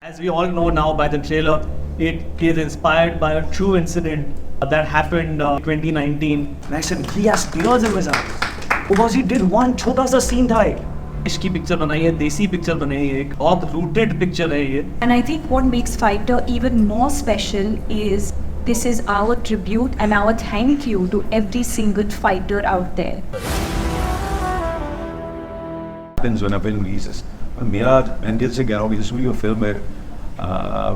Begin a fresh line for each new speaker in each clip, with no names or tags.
As we all know now by the trailer, it is inspired by a true incident that happened in 2019.
And I said, he has tears in his eyes because he did one छोटा सा scene था एक.
देश की picture बनाई है, देसी picture बनाई है, एक बहुत rooted पिक्चर है ये.
And I think what makes Fighter even more special is this is our tribute and our thank you to every single fighter out there.
Happens when a film releases. मेरा एंडियल से कह रहा हूँ कि जिसमें ये फिल्म है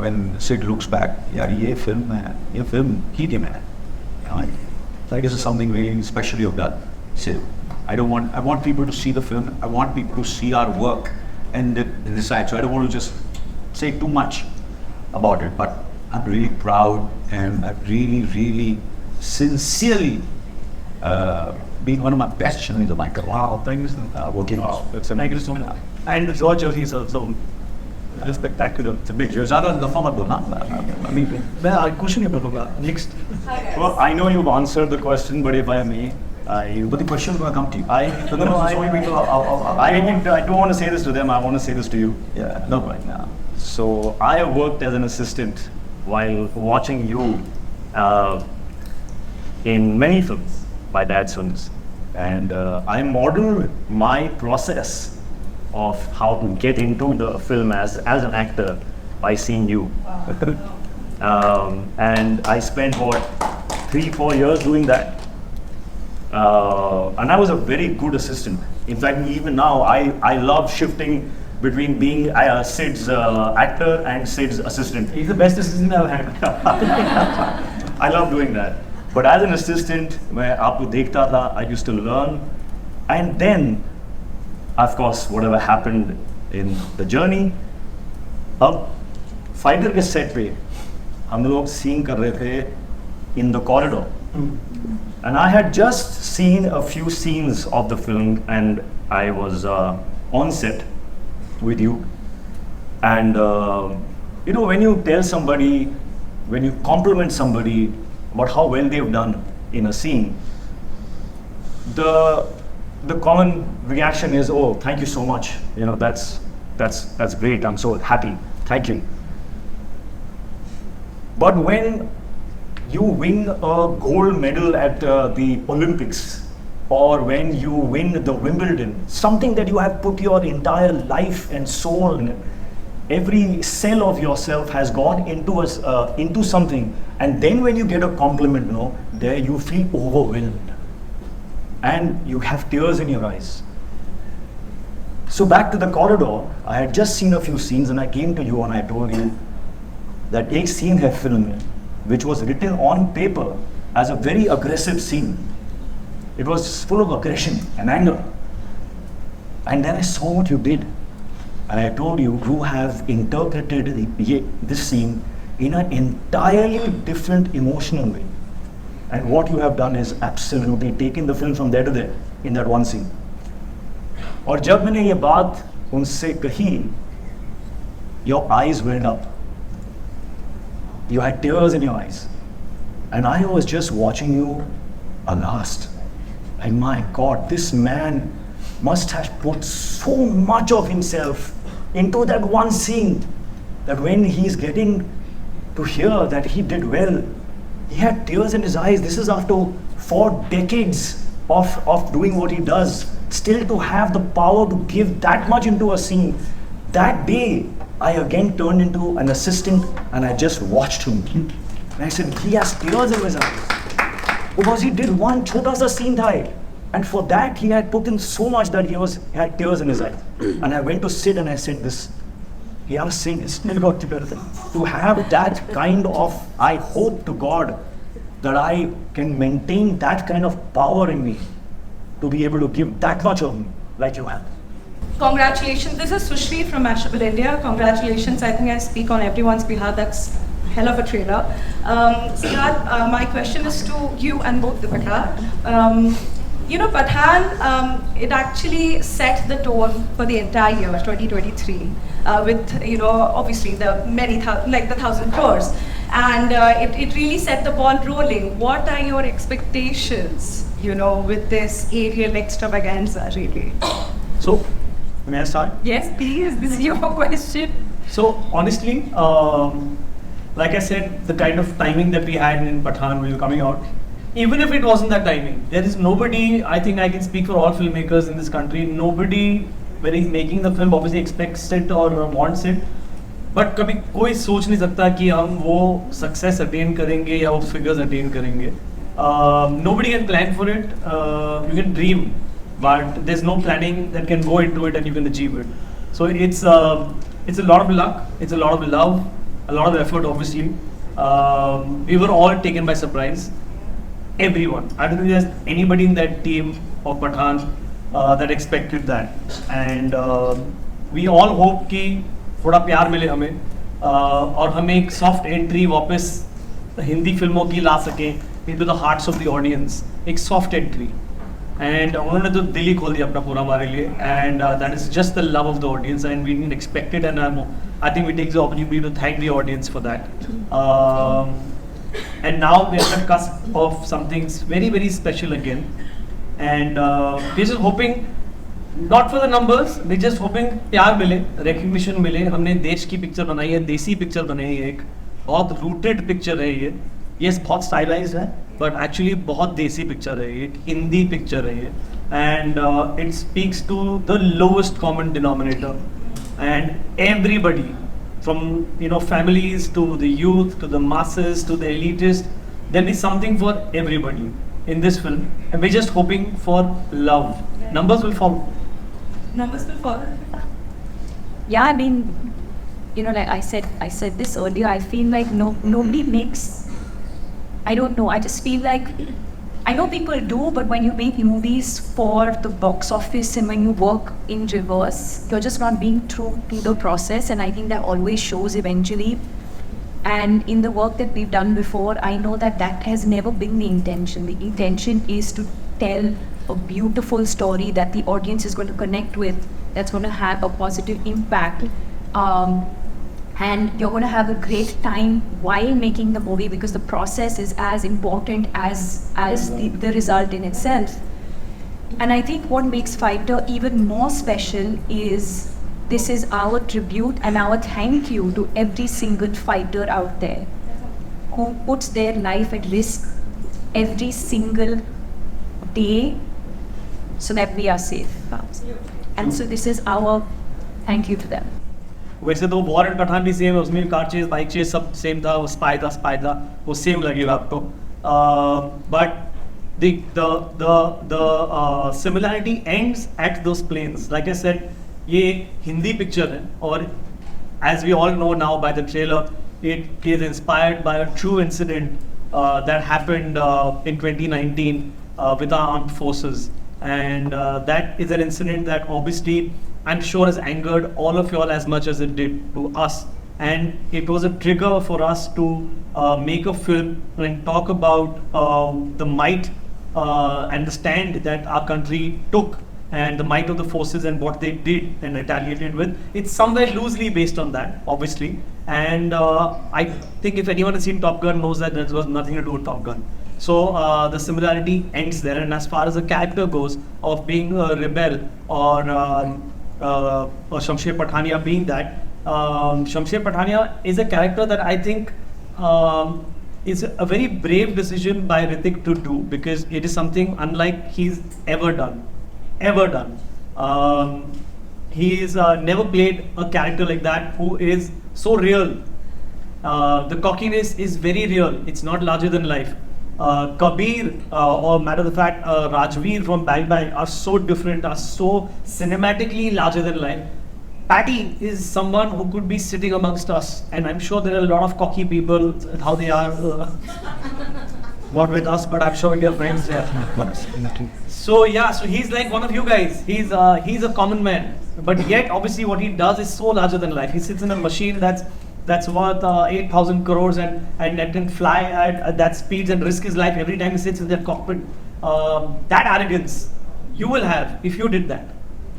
when Sid looks back, यार ये फिल्म है, ये फिल्म की थी मैंने. Like this is something really special you've done, Sid. I want people to see the film. I want people to see our work and decide. So I don't want to just say too much about it, but I'm really proud and I've really, really sincerely been one of my best journeys of my career.
Wow, thanks.
Working.
Thank you so much. And George is also spectacular.
It's a big journey. ज़्यादा दफ़ा मत बोलना. I mean,
मैं question नहीं करूँगा. Next.
Well, I know you've answered the question, but if I may,
but the question will come to you.
I don't want to say this to them. I want to say this to you.
Yeah, not right now.
So I have worked as an assistant while watching you in many films by dad's films, and I model my process of how to get into the film as an actor by seeing you. And I spent 3-4 years doing that. And I was a very good assistant. In fact, even now, I love shifting between being Sid's actor and Sid's assistant.
He's the best assistant I've had.
I love doing that. But as an assistant, मैं आपको देखता था, I used to learn. And then, of course, whatever happened in the journey, अब fighter के set पे हम लोग scene कर रहे थे in the corridor. And I had just seen a few scenes of the film and I was on set with you. And you know, when you tell somebody, when you compliment somebody about how well they've done in a scene, the common reaction is, oh, thank you so much. You know, that's great. I'm so happy. Thank you. But when you win a gold medal at the Olympics, or when you win the Wimbledon, something that you have put your entire life and soul in, every cell of yourself has gone into something, and then when you get a compliment, you know, there you feel overwhelmed, and you have tears in your eyes. So back to the corridor, I had just seen a few scenes, and I came to you and I told you that एक scene है film में, which was written on paper as a very aggressive scene. It was full of aggression and anger. And then I saw what you did. And I told you, you have interpreted this scene in an entirely different emotional way. And what you have done is absolutely taken the film from there to there in that one scene. और जब मैंने ये बात उनसे कही, your eyes welled up. You had tears in your eyes. And I was just watching you aghast. And my God, this man must have put so much of himself into that one scene that when he's getting to hear that he did well, he had tears in his eyes. This is after 4 decades of doing what he does. Still to have the power to give that much into a scene. That day, I again turned into an assistant and I just watched him. And I said, he has tears in his eyes. Because he did one छोटा सा scene था एक. And for that, he had put in so much that he had tears in his eyes. And I went to Sid and I said this, यार Sid, still got to have that kind of, I hope to God that I can maintain that kind of power in me to be able to give that much of me like you have.
Congratulations. This is Sushri from Mashable India. Congratulations. I think I speak on everyone's behalf. That's hell of a trailer. Siddharth, my question is to you and both Deepika. You know, Pathan, it actually set the tone for the entire year, 2023, with, you know, obviously the the 1,000 crores. And it really set the ball rolling. What are your expectations, you know, with this aerial extravaganza, really?
So, may I start?
Yes, please. This is your question.
So honestly, like I said, the kind of timing that we had in Pathan when we were coming out, even if it wasn't that timing, there is nobody, I think I can speak for all filmmakers in this country, nobody when he's making the film obviously expects it or wants it. But कभी कोई सोच नहीं सकता कि हम वो success attain करेंगे या वो फिगर्स अटेन करेंगे. Nobody can plan for it. You can dream, but there's no planning that can go into it and you can achieve it. So it's a lot of luck, it's a lot of love, a lot of effort obviously. We were all taken by surprise. Everyone. I don't think there's anybody in that team of Pathan that expected that. And we all hope कि थोड़ा प्यार मिले हमें और हम एक soft entry वापस हिंदी फिल्मों की ला सकें into the hearts of the audience, एक सॉफ्ट एंट्री. एंड उन्होंने तो दिल ही खोल दिया अपना पूरा हमारे लिए, and that is just the love of the audience and we didn't expect it, and I think we take the opportunity to thank the audience for that. And now we are at the cusp of something very, very special again. And we're just hoping, not for the numbers, we're just hoping प्यार मिले, recognition मिले. हमने देश की picture बनाई है, देसी picture बनाई है, एक बहुत रूटेड पिक्चर है ये. Yes, बहुत स्टाइलाइज्ड है, but actually बहुत देसी पिक्चर है ये, एक हिंदी पिक्चर है ये. And it speaks to the lowest common denominator. And everybody, from families to the youth to the masses to the elitist, there is something for everybody in this film, and we're just hoping for love. Numbers will follow.
Numbers will follow.
Yeah, I mean, like I said this earlier. I feel like nobody makes. I don't know. I just feel like I know people do, but when you make movies for the box office and when you work in reverse, you're just not being true to the process, and I think that always shows eventually. And in the work that we've done before, I know that has never been the intention. The intention is to tell a beautiful story that the audience is going to connect with, that's going to have a positive impact. And you're going to have a great time while making the movie, because the process is as important as the result in itself. And I think what makes Fighter even more special is this is our tribute and our thank you to every single fighter out there who puts their life at risk every single day so that we are safe. And so this is our thank you to them.
वैसे तो war and Pathan भी same है, उसमें भी car chase bike chase सब same था, वो spy था, वो सेम लगेगा आपको. But the similarity ends at those planes. Like I said, ये हिंदी पिक्चर है और as we all know now by the trailer, it is inspired by a true incident that happened in 2019 with our armed forces. And that is an incident that obviously I'm sure has angered all of you all as much as it did to us. And it was a trigger for us to make a film and talk about the might and the stand that our country took and the might of the forces and what they did and retaliated with. It's somewhere loosely based on that, obviously. And I think if anyone has seen Top Gun knows that there was nothing to do with Top Gun. So the similarity ends there. And as far as the character goes of being a rebel or Shamsher Pathania being that, Shamsher Pathania is a character that I think is a very brave decision by Hrithik to do, because it is something unlike he's ever done. He's never played a character like that who is so real. The cockiness is very real. It's not larger than life. Kabir or matter of fact Rajveer from Bang Bang are so different, are so cinematically larger than life. Patty is someone who could be sitting amongst us, and I'm sure there are a lot of cocky people, how they are, not with us, but I'm sure with your friends there. So yeah, so he's like one of you guys. He's a common man, but yet obviously what he does is so larger than life. He sits in a machine that's worth 8,000 crores and can fly at that speeds and risk his life every time he sits in that cockpit. That arrogance you will have if you did that,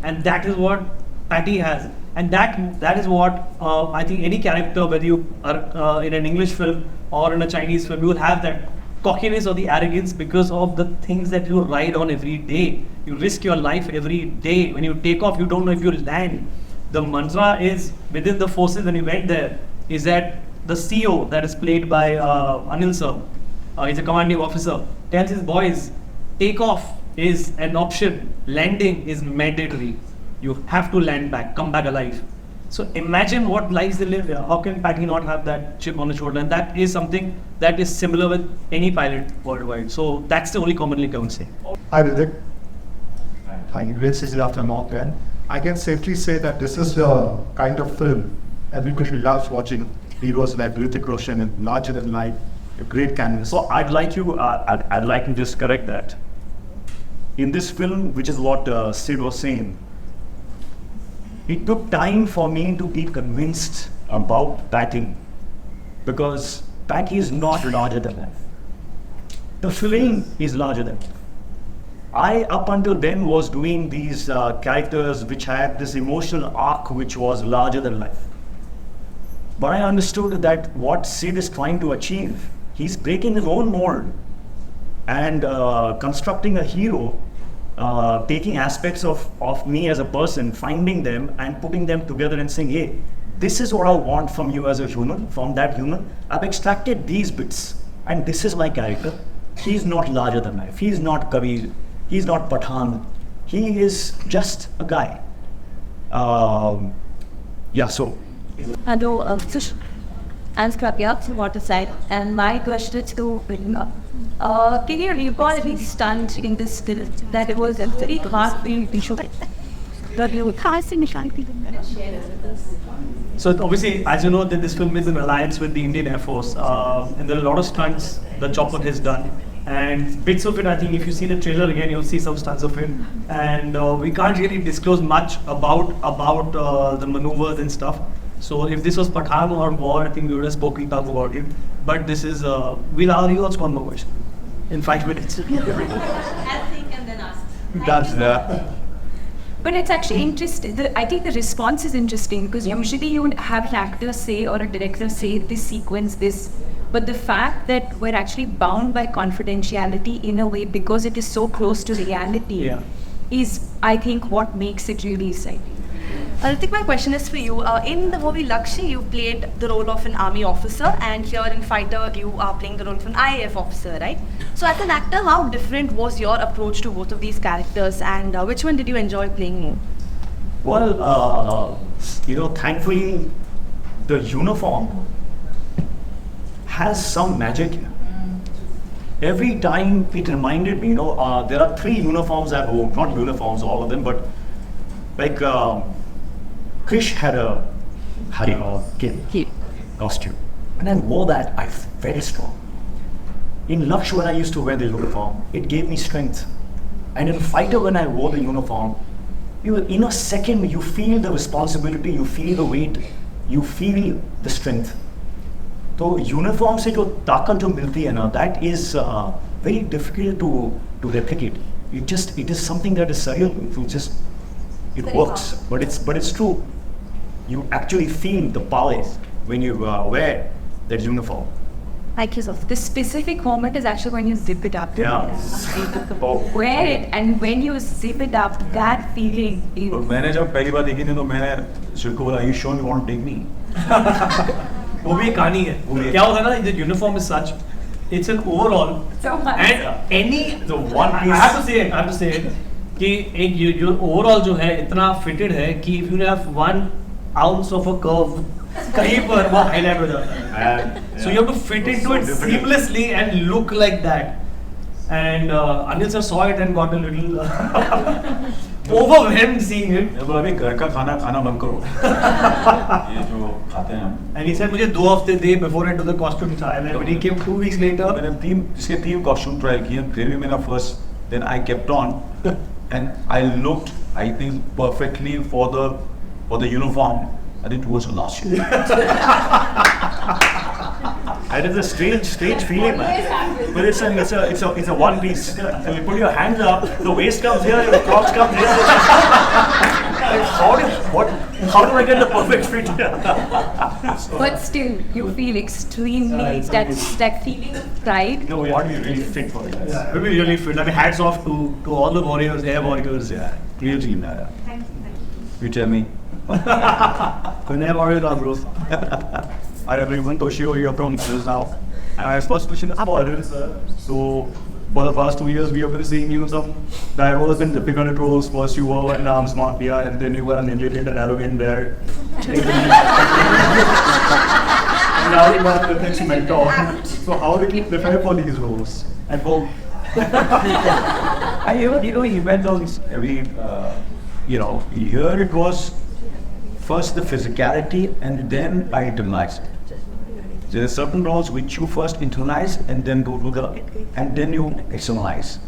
and that is what Patty has. And that is what I think any character, whether you are in an English film or in a Chinese film, you will have that cockiness or the arrogance because of the things that you ride on every day. You risk your life every day. When you take off, you don't know if you'll land. the mantra is within the forces when he went there is that the CO that is played by Anil sir, he's a commanding officer, tells his boys, takeoff is an option, landing is mandatory. You have to land back, come back alive. So imagine what lives they live here. How can Patty not have that chip on the shoulder? And that is something that is similar with any pilot worldwide. So that's the only common link I would say.
Hi, Hrithik. Hi, this is Siddharth Anand. I can safely say that this is the kind of film everybody loves watching. Heroes like Hrithik Roshan and larger than life, a great canvas.
So I'd like to just correct that. In this film, which is what Sid was saying, it took time for me to be convinced about Patty, because Patty is not larger than life. The film is larger than life. I, up until then, was doing these characters which had this emotional arc which was larger than life. But I understood that what Sid is trying to achieve, he's breaking his own mold and constructing a hero, taking aspects of me as a person, finding them and putting them together and saying, hey, this is what I want from you as a human, from that human. I've extracted these bits and this is my character. He's not larger than life. He's not Kabir. He's not Pathan. He is just a guy. So.
Hello, I'm Scrapia from Waterside, and my question is to Vinna. Can you recall any stunt in this film that it was a very hard film to show? That you
So obviously, as you know, that this film is in alliance with the Indian Air Force, and there are a lot of stunts the chopper has done. And bits of it, I think if you see the trailer again, you'll see some stunts of it. And we can't really disclose much about the maneuvers and stuff. So if this was Pathan or war, I think we would have spoken up about it. But this is, we'll ask you one more question in 5 minutes.
I'll think and then ask.
That's that.
But it's actually interesting. I think the response is interesting because usually you would have an actor say or a director say this sequence, this. But the fact that we're actually bound by confidentiality in a way because it is so close to reality is, I think, what makes it really exciting.
Hrithik, my question is for you. In the movie Lakshya, you played the role of an army officer, and here in Fighter, you are playing the role of an IAF officer, right? So as an actor, how different was your approach to both of these characters, and which one did you enjoy playing more?
Well, thankfully, the uniform has some magic. Every time it reminded me, there are 3 uniforms at home, not uniforms, all of them, but like Krish had a kid costume. When I wore that, I felt very strong. In Lakshya, when I used to wear the uniform, it gave me strength. And in Fighter, when I wore the uniform, in a second, you feel the responsibility, you feel the weight, you feel the strength. So uniform से जो ताकत जो मिलती है ना, that is very difficult to replicate. It is something that is surreal. It works, but it's true. You actually feel the power when you wear that uniform.
Thank you, sir. The specific moment is actually when you zip it up.
Yeah.
Wear it, and when you zip it up, that feeling is...
मैंने जब पहली बार देखी थी तो मैंने शिव को बोला, "Are you sure you want to take me?"
वो भी एक कहानी है. क्या होता है ना, the uniform is such, it's an overall,
So much.
and
The one piece.
I have to say it, कि एक your overall जो है इतना fitted है कि if you have 1 ounce of a curve, कहीं पर वो highlight हो जाता है. So you have to fit into it seamlessly and look like that. And Anil sir saw it and got a little overwhelmed seeing it.
तो अभी घर का खाना बंद करो. ये जो खाते हैं हम.
And he said मुझे 2 हफ्ते दे before I do the costume trial. And when he came 2 weeks later,
मैंने इसके 3 costume trial किए. फिर भी मेरा first, then I kept on, and I looked, I think, perfectly for the uniform, and it was last year.
It is a strange feeling, man. But it's a one piece. So you put your hands up, the waist comes here, the crocs comes here. How do I get the perfect fit?
But still, you feel extremely that feeling of pride.
No, you want to be really fit for it.
yeah, it will be really fit. I mean, hats off to all the warriors, air warriors.
Yeah, real team.
Thank you.
You tell me,
Whenever you are, bro. Hi everyone, Toshio here from News Now. And my first question is about it, sir. So, for the past 2 years, we have been seeing you some diverse and difficult roles. First, you were in Arms Mafia, and then you were an alien and arrogant there. And now you are the next mentor. So, how did you prepare for these roles? And for
He went on every, here it was first the physicality and then I internalized it. There are certain roles which you first internalize and then go to and then you externalize.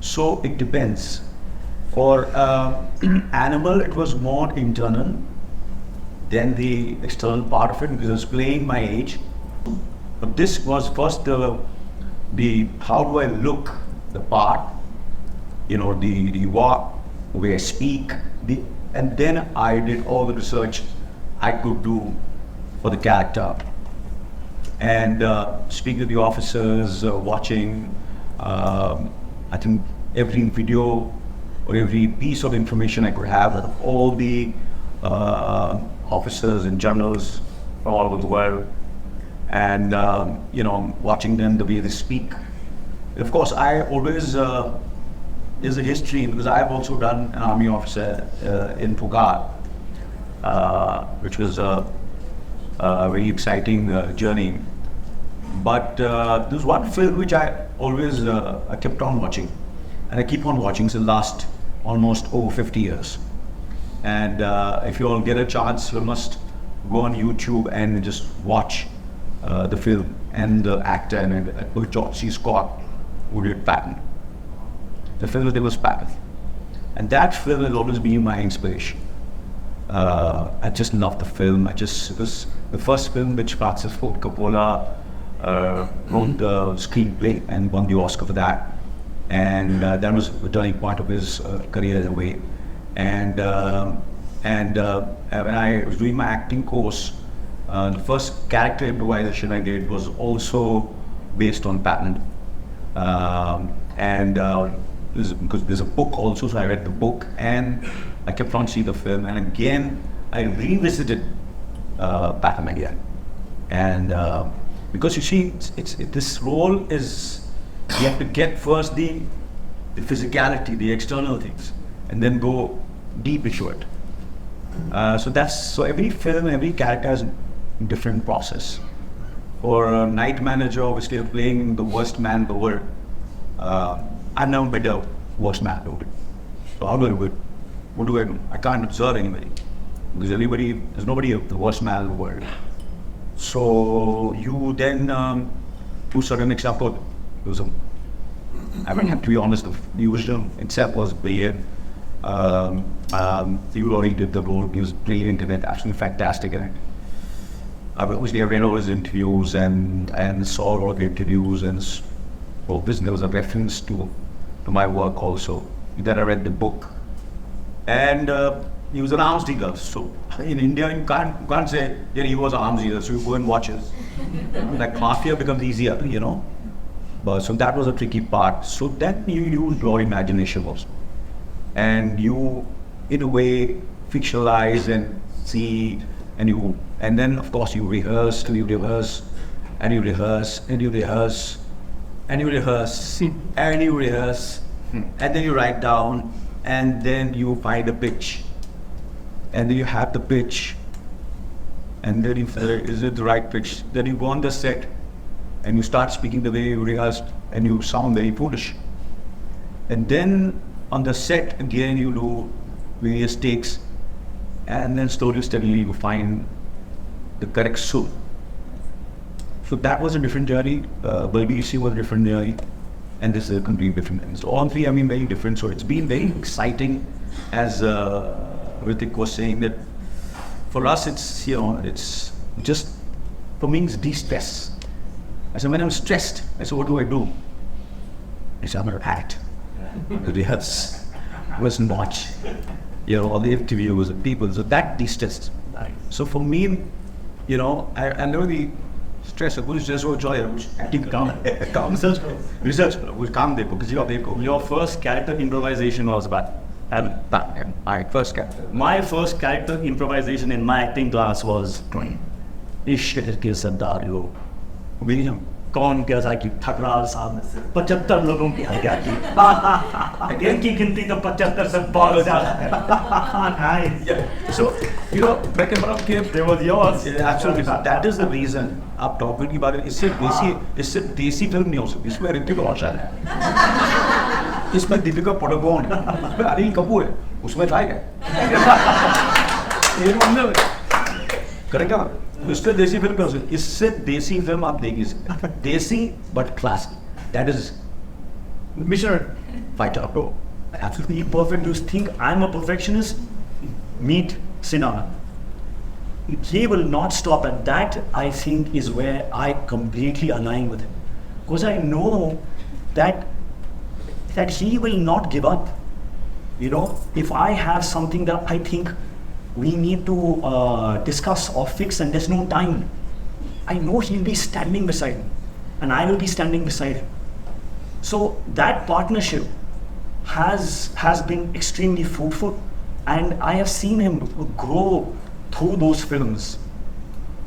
So it depends. For animal, it was more internal than the external part of it because it was playing my age. But this was first the how do I look the part, the walk, the way I speak, and then I did all the research I could do for the character. And speaking to the officers, watching, I think every video or every piece of information I could have of all the officers and generals from all over the world, and watching them the way they speak. Of course, I always there's a history because I've also done an army officer in Pugar, which was a very exciting journey. But there's one film which I always I kept on watching, and I keep on watching since the last almost over 50 years. And if you all get a chance, you must go on YouTube and just watch the film and the actor and George C. Scott who did Patton. The film name was Patton, and that film has always been my inspiration. I just love the film. It was the first film which Francis Ford Coppola wrote the screenplay and won the Oscar for that. And that was the turning point of his career in a way. And when I was doing my acting course, the first character improvisation I did was also based on Patton. Because there's a book also, so I read the book and I kept on seeing the film, and again I revisited Patton again. And because you see, this role is, you have to get first the physicality, the external things, and then go deep into it. So every film, every character has a different process. For a night manager, obviously playing the worst man in the world, I've never met the worst man in the world. So how do I do it? What do I do? I can't observe anybody because there's nobody the worst man in the world. So you then, to a certain example, I have to be honest, the wisdom itself was brilliant. He already did the role, he was brilliant in it, absolutely fantastic in it. Obviously I read all his interviews and saw all the interviews, and there was a reference to my work also. Then I read the book. And he was an arms dealer. So in India, you can't say he was an arms dealer, so you go and watch it. Like mafia becomes easier, But so that was a tricky part. So then you draw imagination also. And you, in a way, fictionalize and see, and then of course you rehearse, and you rehearse, and you rehearse, and you rehearse, and you rehearse, and you rehearse, and then you write down, and then you find a pitch, and then you have the pitch, and then you feel, is it the right pitch? Then you go on the set, and you start speaking the way you rehearsed, and you sound very foolish. And then on the set again you do various takes, and then slowly steadily you find the correct suit. So that was a different journey. BBC was a different journey, and this is a completely different journey. So all three have been very different. So it's been very exciting, as Hrithik was saying, that for us it's it's just, for me it's de-stress. I said, when I'm stressed, I said, what do? I said, I'm gonna act. Rehearse, was watch, all the interviews with people. So that de-stressed. So for me, I know the stress of which acting calm research which calm because your first character improvisation was about
And
My first character.
my first character improvisation in my acting class was इस शहर के सरदार हो कौन क्या था कि ठकराल साहब में से 75 लोगों की हत्या की इनकी गिनती तो 75 से बहुत ज्यादा है
So, you know, back in front of
there was yours.
absolutely. That is the reason आप टॉपिक की बात करें. इससे देसी फिल्म नहीं हो सकती. इसमें ऋतिक रोशन है, इसमें दीपिका पादुकोण है, इसमें अनिल कपूर है, उसमें था क्या? ये मतलब करेंगे ना. इससे देसी फिल्म नहीं हो सकती. इससे देसी फिल्म आप देख नहीं सकते. देसी but classic. That is
Mission.
fighter.
Absolutely perfect. You think I'm a perfectionist? Meet Siddharth. He will not stop, and that I think is where I completely align with him, because I know that he will not give up. You know, if I have something that I think we need to discuss or fix and there's no time, I know he'll be standing beside me, and I will be standing beside him. So that partnership has been extremely fruitful, and I have seen him grow through those films,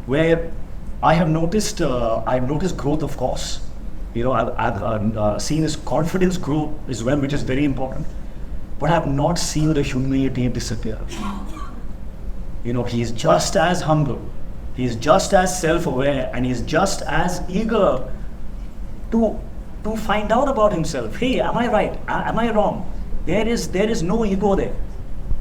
where I have noticed growth, of course. You know, I've seen his confidence grow as well, which is very important. But I have not seen the humility disappear. You know, he's just as humble, he's just as self-aware, and he's just as eager to find out about himself. Hey, am I right? Am I wrong? There is no ego there.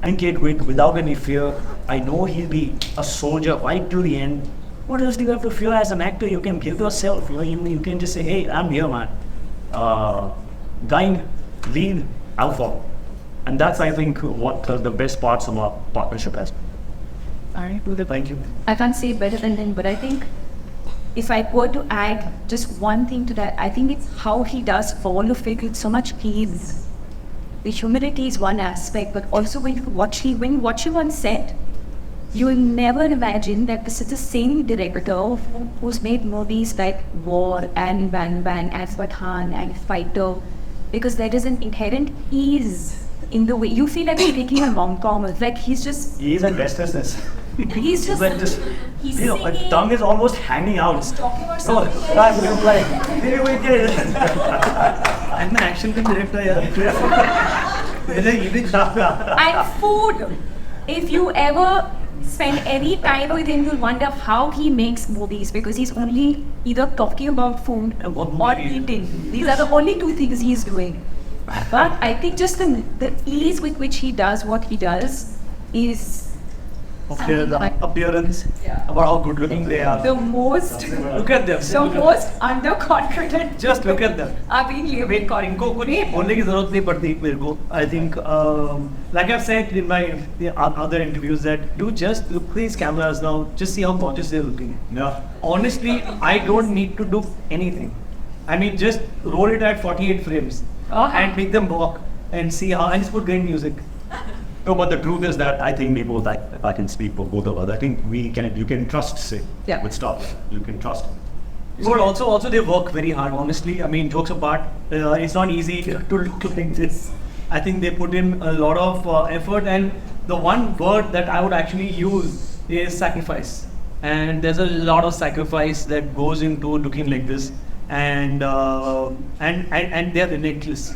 And get without any fear. I know he'll be a soldier right to the end. What else do you have to fear as an actor? You can give yourself. You can just say, hey, I'm here, man. Guide, lead, I'll follow. And that's, I think, what the best parts of our partnership has.
Alright.
Thank you.
I can't say it better than him, but I think if I were to add just one thing to that, I think it's how he does all of it with so much ease. The humility is one aspect, but also when you watch him on set, you'll never imagine that this is the same director who's made movies like War and Bang Bang and Pathaan and Fighter, because there is an inherent ease in the way you feel like you're taking a rom-com. It's like he's just
He's in restlessness.
he's just he's
You know, my
singing,
tongue is almost hanging out.
he's talking about
Oh,
something.
I'm like, I'm an action film director.
And food. If you ever spend any time with him, you'll wonder how he makes movies, because he's only either talking about food or eating. These are the only two things he's doing. But I think just the ease with which he does what he does is
Appearance, about how good looking they are.
the most
Look at them.
underconfident.
Just look at them.
Are being labeled
इनको कुछ बोलने की जरूरत नहीं पड़ती मेरे को. I think, like I've said in my other interviews, that do just look at these cameras now. Just see how gorgeous they're looking.
Yeah.
Honestly, I don't need to do anything. I mean, just roll it at 48 frames and make them walk and see how, and just put great music.
No, but the truth is that I think we both, if I can speak for both of us, I think you can trust Sid with stuff. You can trust him.
But also they work very hard, honestly. I mean, jokes apart, it's not easy to look like this. I think they put in a lot of effort, and the one word that I would actually use is sacrifice. And there's a lot of sacrifice that goes into looking like this, and they're relentless.